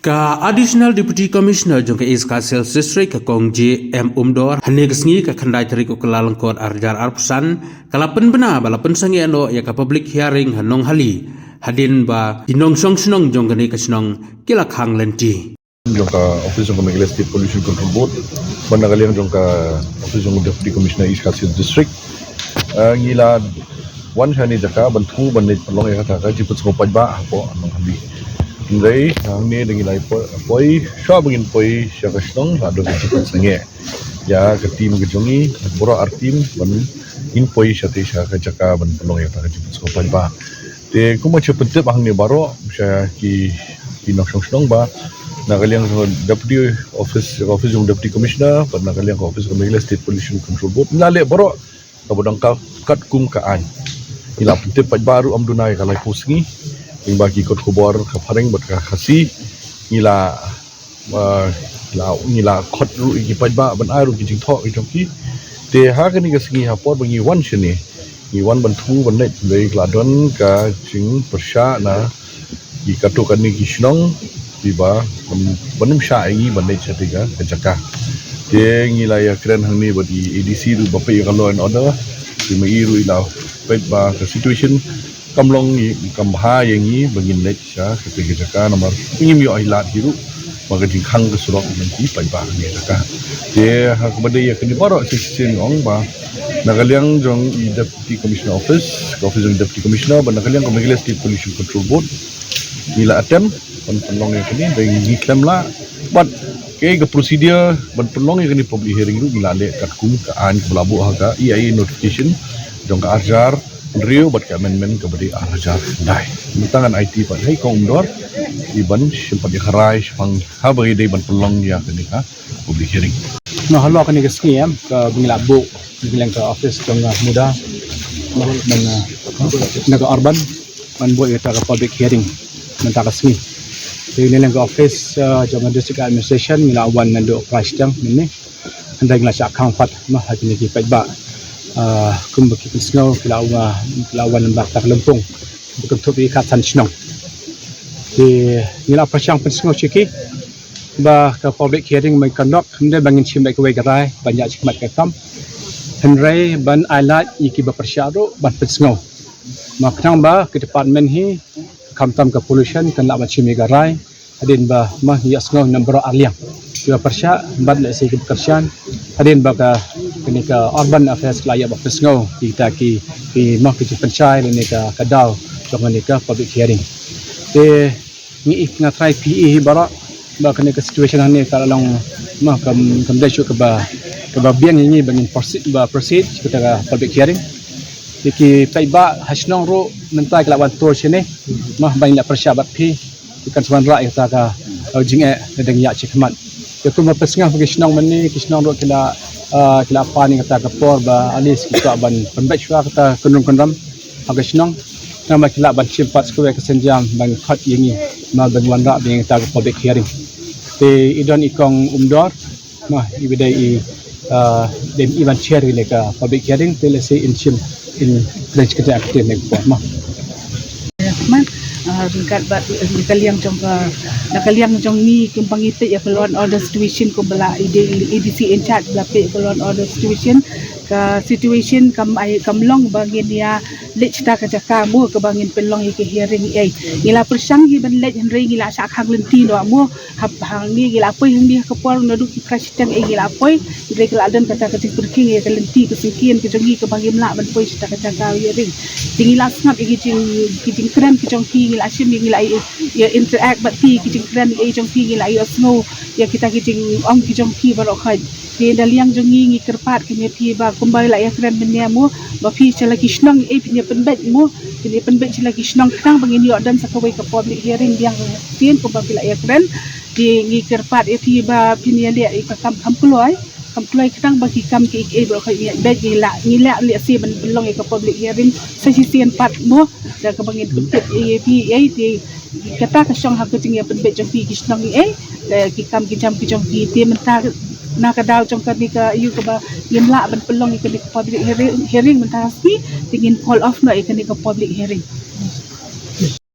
Ka Additional Deputy Commissioner jong ka East Sales District ka Kong J.M. Umdor hane kesngi ka khandai tarik ko kelalang kot arjar arpusan kalapen bena balapen sangi ano ya ka public hearing hanong hali hadin ba inong song snong jong ka ni kasnong kilakhang lenti jong ka Office of Meghalaya State Pollution Control Board banagaliang jong ka Office of Deputy Commissioner East Sales District ngila wan hani jaka bantu banit pelong ya kata ka jiput ngopaj ba po anong hali Indai, ni dengan lagi poi, siapa mungkin poi siapa senang, ada kejutan sange. Ya, ketim kejongi, boro artim, ban in poi siapa kerja ban penolong ya tak kejutan sekolah ba. Te, aku macam penting bang ni baro, saya ki nak senang ba. Nak kalian Deputy Office Deputy Commissioner, nak kalian Office of Meghalaya State Pollution Control Board. Nalek baro, kabudang kat kum kaan. Ila penting paj baru amdunai kalai pusingi. Yang bagi kot kubor kaparing buat kasih ngila kot ru iki pajba ban airu kijing thok itong ki te ha kani ka singi ha por bangi wan shini ni wan bantu ban net dei kladon ka jing persha na ki katu kani kisnong tiba banim sha ingi ban net chatika kajaka te ngila ya kren hangni bodi ADC ru bapai ka law and order ti mai ru ila pajba ka situation kamlong kamha yang ni bangin net sya ketika jaka nomor ingin yo ailat hiru maka jingkhang ke surok nanti pajba ni jaka je ha kepada ya kini baro section ong ba nakaliang jong Deputy Commissioner Office of Deputy Commissioner ban nakaliang Meghalaya State Pollution Control Board nila attempt ban pelong yang kini dan ni claim la but ke procedure ban pelong yang kini public hearing ru bila le kat kum ka an belabu ha EIA notification jong ka arjar Rio buat amendment kepada arjar dai. Tangan IT pada hai kaum dor iban sempat dikharai pang ha bagi dai ban pelong ya kenika public hearing. No halo kan ni keskiem ke Binglabo bilang ke office jong muda dan naga urban man buat kita ke public hearing mentang kesmi. Jadi ni ke office jong district administration mila awan nando price jang ni andai nglas account fat mah hati ni pajba kumbaki kisno kilawan lembak tak lempung bukan tu ikatan senong di nila persang pensno ciki ba ke public hearing mai conduct hande bangin chim baik we garai banyak cikmat ketam henry ban alat iki ba persyaru ban pensno maknang ba ke department hi kamtam ke pollution kan la chim garai hadin ba mah yasno number aliang dua persya ban le segi kerjaan hadin ba ka kenika urban affairs layak bapesngau kita ki mah ki pencai ni ka kadau jong ni ka public hearing te ni ngatrai PE bara ba kenika situation ni ka long mah kam dai ke ba biang ni bangin proceed kita ka public hearing ki pai ba hasnong ro mentai ka lawan tour sini mah bain la persyabat pi ikan seman ra kita ka jinge nedeng ya cikmat ya tu bapesngau bagi senang meni kisnong ro kila kila pani kata kapor ba alis kita ban pembek shwa kata kunrum aga senang nama kila ban simpat skwe kesenjam ban khat yengi mal ban wanra bing ta public hearing te idon ikong umdor mah ibidai dem iban chair ile ka public hearing te lese in branch kita aktif nek mah nakaliang jong ni kumpangite ya keluar order situation ko bala ADC in charge bala pe keluar order situation ka situation kamlong bangin ya lech ta ka jaka mu ke bangin pelong ke hearing ngila persang gi ban lech henry ngila sa khang lenti do mu hang ni ngila poi hang ke por no du president ngila poi ngila kala dan kata ke perking ya lenti ke sikian ke jongi ke bangin la ban poi sta ka jaka hearing ngila snap kijing kran ke jong pi ngila sim ngila ya interact bat pi kijing kran jong pi ngila ya snow ya kita kijing ong kijong pi baro khai ke daliang jongi ngi kerpat ke pi ba kumbai la ya kran beniamu ba pi chala kisnong pinya penbet mu pinya penbet chala kisnong kang bangin yo dan sakawai ke public hearing yang pin ko ba la ya kran di ngi kerpat pi ba pinya le ka kam keluai kang bagi kam ke bro khai bet ngila le si ban belong ke public hearing sesisian part mu da ka bangin penbet pi di kata ka syong ha kuting ya penbet jong pi kisnong ki kam ki jam ki jong pi ti mentah nakadaw jong kanika yu ka ba yimla ban pelong ikani public hearing mentasi tingin call off no ikani ka public hearing